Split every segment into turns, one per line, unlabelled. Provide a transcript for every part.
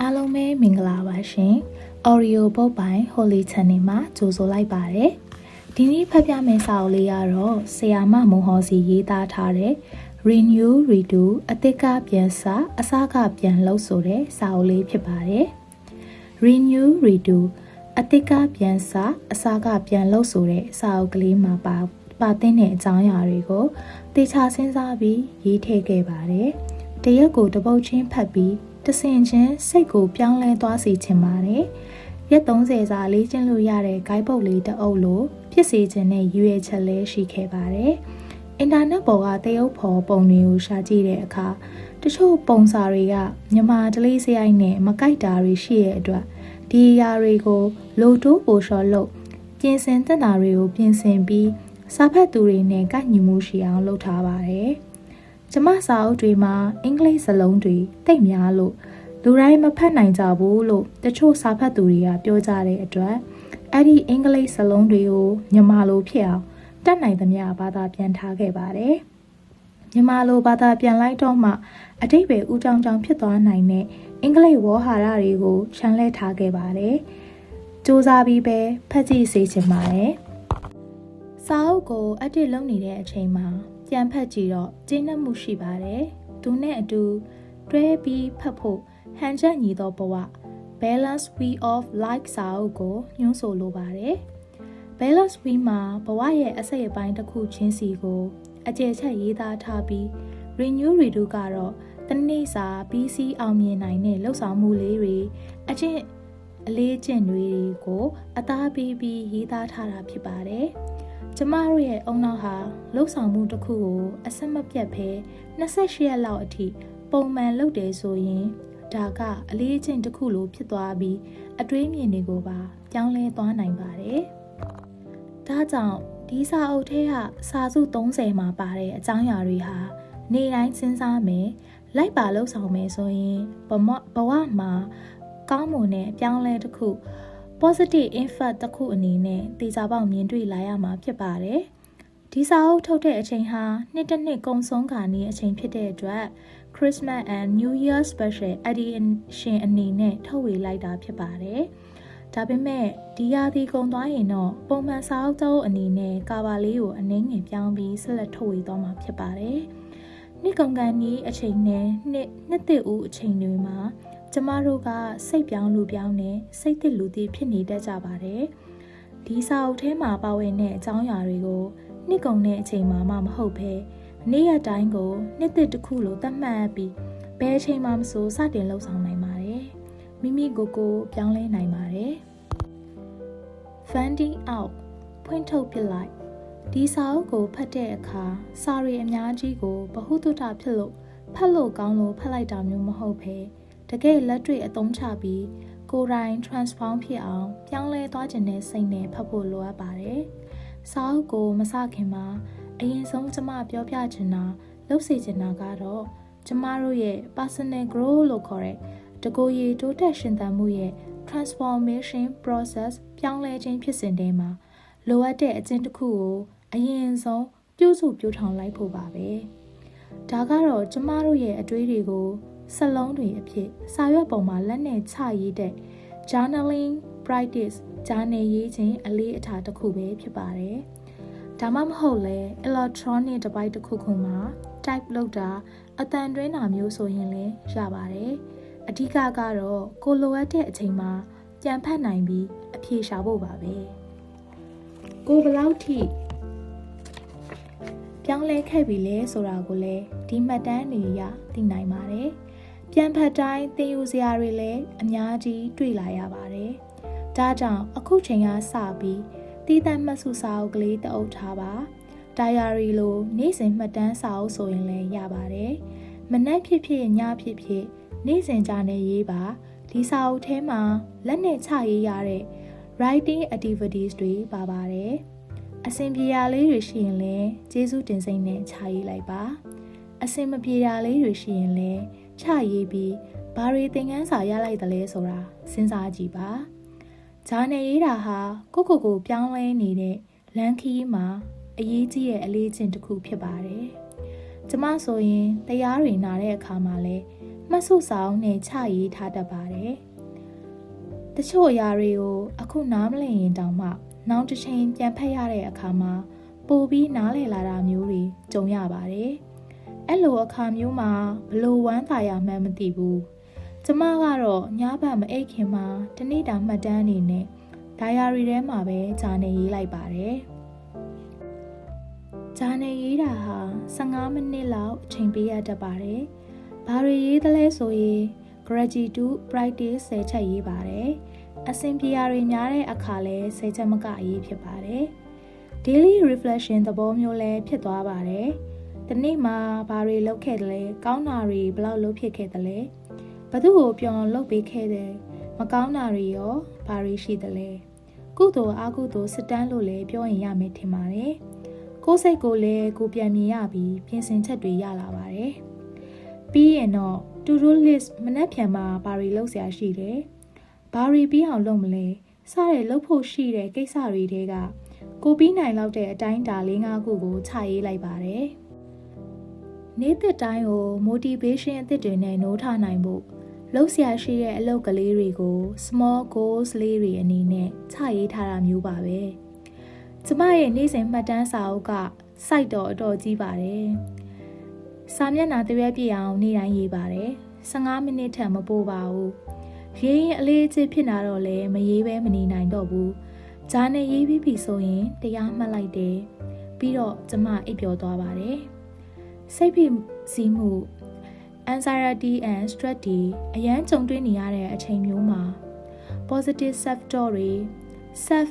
အားလုံးပဲမင်္ဂလာပါရှင် Audio ပုတ်ပိုင်း Holy Channel မှာကြိုဆိုလိုက်ပါတယ်ဒီနေ့ဖတ်ပြမယ့်စာအုပ်လေးကတော့ဆရာမမုံဟောစီရေးသားထားတဲ့ Renew Redo အသစ်ကပြန်စအစကပြန်လှုပ်ဆိုတဲ့စာအုပ်လေးဖြစ်ပါတယ် Renew Redo အသစ်ကပြန်စအစကပြန်လှုပ်ဆိုတဲ့စာအုပ်ကလေးမှာပါသင့်တဲ့အကြောင်းအရာတွေကိုတေချာစဉ်းစားပြီးရေးထည့်ခဲ့ပါတယ်တရက်ကိုတစ်ပုတ်ချင်းဖတ်ပြီးတဆင်ချင်းစိတ်ကိုပြောင်းလဲသွားစေချင်ပါတယ်။ရက်30စာလေးကျင့်လို့ရတဲ့ guide book လေးတစ်အုပ်လိုဖြစ်စေခြင်းနဲ့ရွေးချက်လဲရှိခဲ့ပါတယ်။အင်တာနက်ပေါ်ကတရုပ်ဖော်ပုံတွေကိုရှာကြည့်တဲ့အခါတချို့ပုံစာတွေကမြန်မာဒလေးစရိုက်နဲ့မကိုက်တာတွေရှိတဲ့အတွက်ဒီအရာတွေကိုလိုတိုးပိုလျှော်လို့ပြင်ဆင်သက်တာတွေကိုပြင်ဆင်ပြီးစာဖတ်သူတွေနဲ့ကိုက်ညီမှုရှိအောင်လုပ်ထားပါတယ်။ကျမစာအုပ်တွေမှာအင်္ဂလိပ်စလုံးတွေတိတ်များလို့လူတိုင်းမဖတ်နိုင်ကြဘူးလို့တချို့စာဖတ်သူတွေကပြောကြတဲ့အတွက်အဲ့ဒီအင်္ဂလိပ်စလုံးတွေကိုမြန်မာလိုဖြစ်အောင်တတ်နိုင်သမျှဘာသာပြန်ထားခဲ့ပါတယ်။မြန်မာလိုဘာသာပြန်လိုက်တော့မှအတိတ်ပဲဦးကြောင်ကြောင်ဖြစ်သွားနိုင်တဲ့အင်္ဂလိပ်ဝေါ်ဟာရတွေကိုရှမ်းလဲထားခဲ့ပါတယ်။စူးစမ်းပြီးပဲဖတ်ကြည့်စေချင်ပါတယ်။စာအုပ်ကိုအတစ်လုံးနေတဲ့အချိန်မှာပြန်ဖတ်ကြည့်တော့ကျဉ်းနှံ့မှုရှိပါတယ်။သူနဲ့အတူတွဲပြီးဖတ်ဖို့ဟန်ချက်ညီသောဘဝ Balance Wheel of Life စာအုပ်ကိုညွှန်းဆိုလိုပါတယ်။ Balance Wheel မှာဘဝရဲ့အစိတ်အပိုင်းတစ်ခုချင်းစီကိုအကျယ်ချက်ရေးသားထားပြီး Renew Redo ကတော့တနေ့စာပြီးစီးအောင်မြင်နိုင်တဲ့လှုပ်ဆောင်မှုလေးတွေအလေးကျင့်တွေကိုအသားပေးပြီးရေးသားထားတာဖြစ်ပါတယ်။ကျမတို့ရဲ့အုံနောက်ဟာလှုပ်ဆောင်မှုတစ်ခုကိုအဆက်မပြတ်ပဲ28ရက်လောက်အထိပုံမှန်လုပ်တယ်ဆိုရင်ဒါကအလေးအကျင့်တစ်ခုလိုဖြစ်သွားပြီးအတွေးမြင်တွေကိုပါပြောင်းလဲသွားနိုင်ပါတယ်။ဒါကြောင့်ဒီစာအုပ်ထဲကစာစု30မှာပါတဲ့အကြောင်းအရာတွေဟာနေ့တိုင်းစဉ်းစားမယ်လိုက်ပါလှုပ်ဆောင်မယ်ဆိုရင်ဘဝမှာကောင်းမွန်တဲ့အပြောင်းလဲတစ်ခု positive impact တစ်ခုအနေနဲ့တေချာပေါက်မြင်တွေ့လာရမှာဖြစ်ပါတယ်။ဒီစာအုပ်ထုတ်တဲ့အချိန်ဟာနှစ်တစ်နှစ်ကုန်ဆုံးခါနေအချိန်ဖြစ်တဲ့အတွက် Christmas and New Year Special Edition အနေနဲ့ထုတ်ဝေလိုက်တာဖြစ်ပါတယ်။ဒါပေမဲ့ဒီရာသီကုန်သွားရင်တော့ပုံမှန်စာအုပ်တစ်အုပ်အနေနဲ့ကာဗာလေးကိုအနှင်းငယ်ပြောင်းပြီးဆက်လက်ထုတ်ဝေသွားမှာဖြစ်ပါတယ်။နှစ်ကုန်ကန်ကြီးအချိန်နဲ့နှစ်သစ်ဦးအချိန်တွေမှာကျမတို့ကစိတ်ပြောင်းလူပြောင်းနဲ့စိတ်သစ်လူသစ်ဖြစ်နေတတ်ကြပါတယ်။ဒီစာအုပ်ထဲမှာပါဝင်တဲ့အကြောင်းအရာတွေကိုနှစ်ကုန်တဲ့အချိန်မှာမှမဟုတ်ဘဲနေ့ရက်တိုင်းကိုနှစ်သစ်တစ်ခုလိုသတ်မှတ်ပြီးဘယ်အချိန်မှမဆိုစတင်လှုပ်ဆောင်နိုင်ပါတယ်။မိမိကိုယ်ကိုပြောင်းလဲနိုင်ပါတယ်။ Finding out ဖွင့်ထုတ်ပြလိုက်ဒီစာအုပ်ကိုဖတ်တဲ့အခါစာရီအများကြီးကိုဗဟုသုတဖြစ်လို့ဖတ်လို့ကောင်းလို့ဖတ်လိုက်တာမျိုးမဟုတ်ဘဲတကယ်လက်တွေ့အသုံးချပြီးကိုယ်တိုင် transform ဖြစ်အောင်ပြောင်းလဲသွားခြင်းနဲ့စိတ်နဲ့ဖတ်ဖို့လိုအပ်ပါတယ်။စာအုပ်ကိုမစခင်မှာအရင်ဆုံးကျမပြောပြချင်တာလုပ်စေချင်တာကတော့ကျမတို့ရဲ့ personal growth လို့ခေါ်တဲ့တကိုယ်ရည်တိုးတက်ရှင်သန်မှုရဲ့ transformation process ပြောင်းလဲခြင်းဖြစ်စဉ်တွေမှာလိုအပ်တဲ့အကျင့်တစ်ခုကိုအရင်ဆုံးပြုစုပြောင်းထောင်လိုက်ဖို့ပါပဲ။ဒါကတော့ကျမတို့ရဲ့အတွေးတွေကိုစလုံးတွေအဖြစ်စာရွက်ပေါ်မှာလက်နဲ့ချရေးတဲ့ journaling practice ဂျာနယ်ရေးခြင်းအလေးအထားတစ်ခုပဲဖြစ်ပါတယ်။ဒါမှမဟုတ်လဲ electronic device တစ်ခုခုမှာ type လုပ်တာအသံတွင်းတာမျိုးဆိုရင်လည်းရပါတယ်။အဓိကကတော့ကိုလိုအပ်တဲ့အချိန်မှာပြန်ဖတ်နိုင်ပြီးအဖြေရှာဖို့ပါပဲ။ကိုဘယ်လောက်ထိပြောင်းလဲခဲ့ပြီလဲဆိုတာကိုလည်းဒီမှတ်တမ်းတွေအရသိနိုင်ပါတယ်။ပြန်ဖတ်တိုင်းသင်ယူစရာတွေလည်းအများကြီးတွေ့လာရပါတယ်။ဒါကြောင့်အခုချိန်ကစပြီးတည်တံ့မှတ်စုစာအုပ်ကလေးတအုပ်ထားပါ။ဒါယာရီလိုနေ့စဉ်မှတ်တမ်းစာအုပ်ဆိုရင်လည်းရပါတယ်။မနက်ဖြစ်ဖြစ်ညဖြစ်ဖြစ်နေ့စဉ်ကြားနေရေးပါဒီစာအုပ်ထဲမှာလက်နဲ့ချရေးရတဲ့ writing activities တွေပါပါတယ်။အဆင်ပြေရာလေးတွေရှိရင်လည်းကျေးဇူးတင်စိတ်နဲ့ချရေးလိုက်ပါ။အဆင်မပြေရာလေးတွေရှိရင်လည်းချရေးပြီးဘာတွေသင်ခန်းစာရလိုက်တယ်လဲဆိုတာစဉ်းစားကြည့်ပါ။ဂျာနယ်ရေးတာဟာကိုပြောင်းလဲနေတဲ့လမ်းခီးမှာအရေးကြီးတဲ့အလေးချင်းတစ်ခုဖြစ်ပါတယ်။ကျမဆိုရင်တရားတွေနာတဲ့အခါမှာလဲ မှတ်စုဆောင်နဲ့ချရေးထားတတ်ပါတယ်တချို့အရာတွေကိုအခုနားမလည်ရင်တောင်မှနောက်တစ်ချိန်ပြန်ဖတ်ရတဲ့အခါမှာပိုပြီးနားလည်လာတာမျိုးတွေကြုံရပါတယ်အဲ့လိုအခါမျိုးမှာဘလို့ဝမ်းသာရမှန်းမသိဘူးကျမကတော့ညဘက်မအိပ်ခင်မှာတနေ့တာမှတ်တမ်းအနေနဲ့ဒိုင်ယာရီထဲမှာပဲဂျာနယ်ရေးလိုက်ပါတယ်ဂျာနယ်ရေးတာဟာ15မိနစ်လောက်အချိန်ပေးရတတ်ပါတယ်ဘာတွေရေးသလဲဆိုရင် gratitude practice 10 ချက်ရေးပါတယ်အဆင်ပြေရတွေများတဲ့အခါလဲ10 ချက်မကအရေးဖြစ်ပါတယ် daily reflection သဘောမျိုးလဲဖြစ်သွားပါတယ်ဒီနေ့မှာဘာတွေလုပ်ခဲ့တယ်လဲကောင်းတာတွေဘယ်လောက်လုပ်ဖြစ်ခဲ့တယ်လဲဘသူ့ကိုပြောင်းလုပ်ပေးခဲ့တယ်မကောင်းတာတွေရောဘာတွေရှိတယ်လဲကုသိုလ်အကုသိုလ်စစ်တမ်းလို့လဲပြောရင်ရမယ်ထင်ပါတယ်ကိုယ်စိတ်ကိုလည်းကိုပြန်မြင်ရပြီးပြင်ဆင်ချက်တွေရလာပါတယ်ပြီးရင်တော့ to do list မနှက်ဖြန်မှာဘာတွေလုပ်စရာရှိတယ်ဘာတွေပြီးအောင်လုပ်မလဲစတဲ့လုပ်ဖို့ရှိတဲ့ကိစ္စတွေတဲကကိုပြီးနိုင်လောက်တဲ့အတိုင်းဒါ၄-၅ခုကိုခြာရေးလိုက်ပါတယ်နေ့တစ်တိုင်းကို motivation အသစ်တွေနဲ့နိုးထနိုင်ဖို့လုပ်စရာရှိတဲ့အလုပ်ကလေးတွေကို small goals လေးတွေအနေနဲ့ခြာရေးထားတာမျိုးပါပဲကျမရဲ့နေ့စဉ်မှတ်တမ်းစာအုပ်က site တော့အတော်ကြီးပါတယ်စာမျက်နှာတစ်ရွက်ပြည့်အောင်နေ့တိုင်းရေးပါတယ်15မိနစ်ထက်မပိုပါဘူးရေးရင်အလေးအကျဖြစ်လာတော့လဲမရေးဘဲမနေနိုင်တော့ဘူးဂျာနယ်ရေးပြီးပြီဆိုရင်တရားမှတ်လိုက်တယ်ပြီးတော့ကျမအိပ်ပျော်သွားပါတယ်စိတ်ဖိစီးမှု anxiety and stress တွေအရန်ကြုံတွေ့နေရတဲ့အချိန်မျိုးမှာ positive self talk တွေ self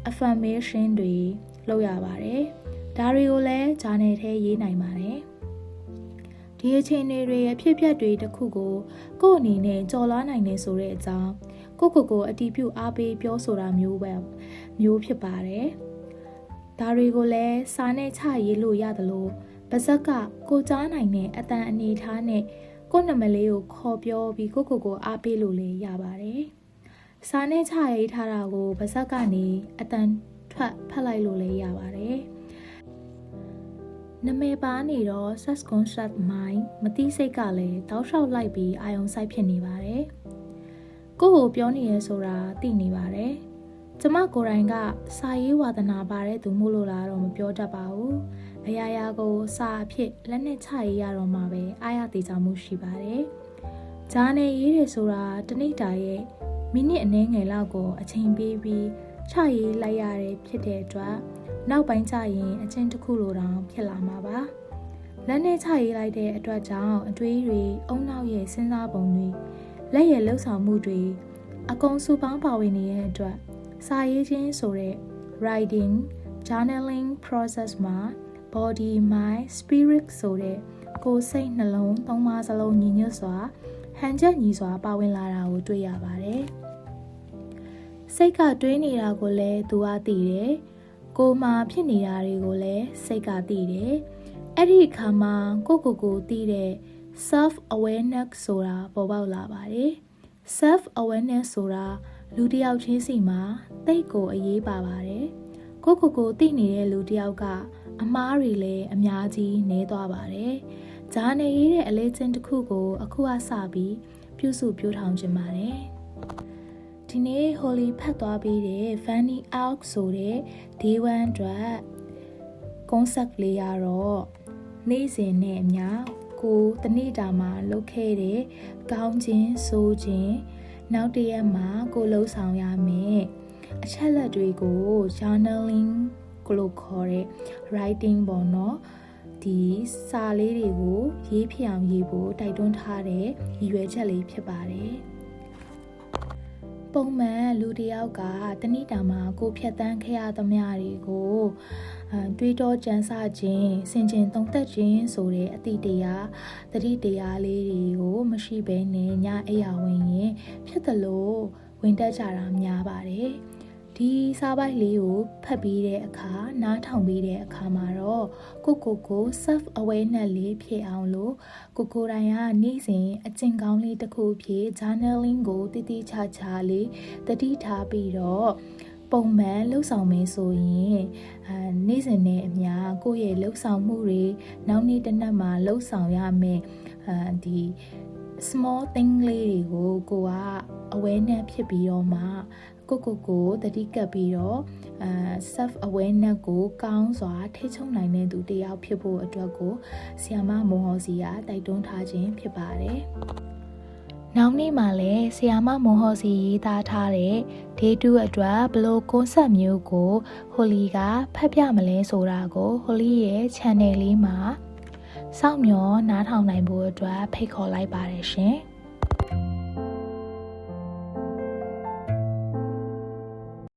affirmation တွေလုပ်ရပါတယ်ဒါတွေကိုလည်းဂျာနယ်ထဲရေးနိုင်ပါတယ်ဒီအချိန်တွေအဖြစ်အပျက်တွေတစ်ခုကိုကိုယ့်အနေနဲ့ကြော်လွှားနိုင်နေဆိုတဲ့အကြောင်းကိုအတီးပြုအားပေးပြောဆိုတာမျိုးဖြစ်ပါတယ်ဒါတွေကိုလည်းစာနဲ့ချရေးလို့ရတယ်လို့ပါဇက်ကကိုကြားနိုင်တဲ့အတန်အနေထားနဲ့ကိုနမလေးကိုခေါ်ပြောပြီးကိုအားပေးလို့လည်းရပါတယ်စာနဲ့ချရေးထားတာကိုပါဇက်ကနေအတန်ထွက်ဖတ်လိုက်လို့လည်းရပါတယ်နမေပါနေတော့ subconscious mind မသိစိတ်ကလည်းတောက်လျှောက်လိုက်ပြီးအာယုံစိုက်ဖြစ်နေပါတယ်ကိုပြောနေရဆိုတာသိနေပါတယ်ကျမကိုယ်တိုင်ကစာရေးဝါသနာပါတဲ့သူမို့လို့လားတော့မပြောတတ်ပါဘူးအရာရာကိုစာအဖြစ်လက်နဲ့ချရေးရတော့မှပဲအားရသေးချမှုရှိပါတယ်ဂျာနယ်ရေးတယ်ဆိုတာတနေ့တာရဲ့မိနစ်အနည်းငယ်လောက်ကိုအချိန်ပေးပြီးချရေးလိုက်ရတဲ့ဖြစ်တဲ့အတွက်နောက်ပိုင်းကျရင်အချင်းတစ်ခုလိုတောင်ဖြစ်လာမှာပါလက်နဲ့ချရေးလိုက်တဲ့အတွက်ကြောင့်အတွေးတွေအုံနောက်ရဲ့စဉ်းစားပုံတွေလက်ရဲ့လှုပ်ဆောင်မှုတွေအကုန်စုပေါင်းပါဝင်နေတဲ့အတွက်စာရေးခြင်းဆိုတဲ့ writing journaling process မှာ body mind spirit ဆိုတဲ့ကိုယ်စိတ်နှလုံးသုံးပါးစလုံးညီညွတ်စွာဟန်ချက်ညီစွာပါဝင်လာတာကိုတွေ့ရပါတယ်စိတ်ကတွေးနေတာကိုလည်းသူကသိတယ်ကိုယ်မှာဖြစ်နေတာတွေကိုလည်းစိတ်ကသိတယ်အဲ့ဒီအခါမှာကိုသိတဲ့ self awareness ဆိုတာပေါ်ပေါက်လာပါတယ် self awareness ဆိုတာလူတစ်ယောက်ချင်းစီမှာသိကိုအရေးပါပါတယ်ကိုသိနေတဲ့လူတစ်ယောက်ကအမားတွေလည်းအများကြီးနည်းသွားပါတယ်ဂျာနယ်ရေးတဲ့အလေးချင်းတစ်ခုကိုအခုအစပြီးပြုစုပြောထောင်ခြင်းပါတယ်ဒီနေ့ Holy ဖတ်သွားပြီးတဲ့ Fanny Out ဆိုတဲ့ Day 1 အတွက် concept လေးရတော့နေ့စဉ်နဲ့အမျှကိုတနေ့တာမှာလုပ်ခဲ့တဲ့ကောင်းခြင်းဆိုခြင်းနောက်တစ်ရက်မှာကိုလှုပ်ဆောင်ရမယ်အချက်လက်တွေကို journaling ကိုလို့ခေါ်တဲ့ writing ပေါ့နော်ဒီစာလေးတွေကိုရေးဖြစ်အောင်ရေးဖို့တိုက်တွန်းထားတဲ့ရည်ရွယ်ချက်လေးဖြစ်ပါတယ်ပုံမှန်လူတစ်ယောက်ကတနေ့တာမှာကိုဖြတ်တန်းခဲ့ရသမျှတွေကိုတွေးတောကြံစခြင်းဆင်ခြင်သုံးသပ်ခြင်းဆိုတဲ့အတိတရားတတိတရားလေးတွေကိုမရှိဘဲနဲ့ညအိယာဝင်ရင်ဖြစ်သလိုဝင်တက်ကြတာများပါတယ်ဒီစာပိုက်လေးကိုဖတ်ပြီးတဲ့အခါနားထောင်ပြီးတဲ့အခါမှာတော့ကို self awareness လေးဖြစ်အောင်လို့ကိုယ်တိုင်ကနေ့စဉ်အကျင့်ကောင်းလေးတစ်ခုဖြစ် journaling ကိုတည်ချာလေးတတိထားပြီးတော့ပုံမှန်လှုပ်ဆောင်မယ်ဆိုရင်နေ့စဉ်နဲ့အမျှကိုယ့်ရဲ့လှုပ်ဆောင်မှုတွေနောက်နေ့တစ်နက်မှာလှုပ်ဆောင်ရမယ်ဒီ small thing လေးတွေကိုawareness ဖြစ်ပြီးတော့မှကိုတတိကပ်ပြီးတော့self awareness ကိုကောင်းစွာထိချုံနိုင်တဲ့သူတယောက်ဖြစ်ဖို့အတွက်ကိုဆီယာမမွန်ဟောစီကတိုက်တွန်းထားခြင်းဖြစ်ပါတယ်။နောက်နေ့မှာလည်းဆီယာမမွန်ဟောစီရေးသားထားတဲ့ day 2အတွက်ဘလို့ concept မျိုးကိုဟိုလီကဖတ်ပြမလဲဆိုတာကိုဟိုလီရဲ့ channel လေးမှာစောင့်မျှော်နားထောင်နိုင်ဖို့အတွက်ဖိတ်ခေါ်လိုက်ပါတယ်ရှင်။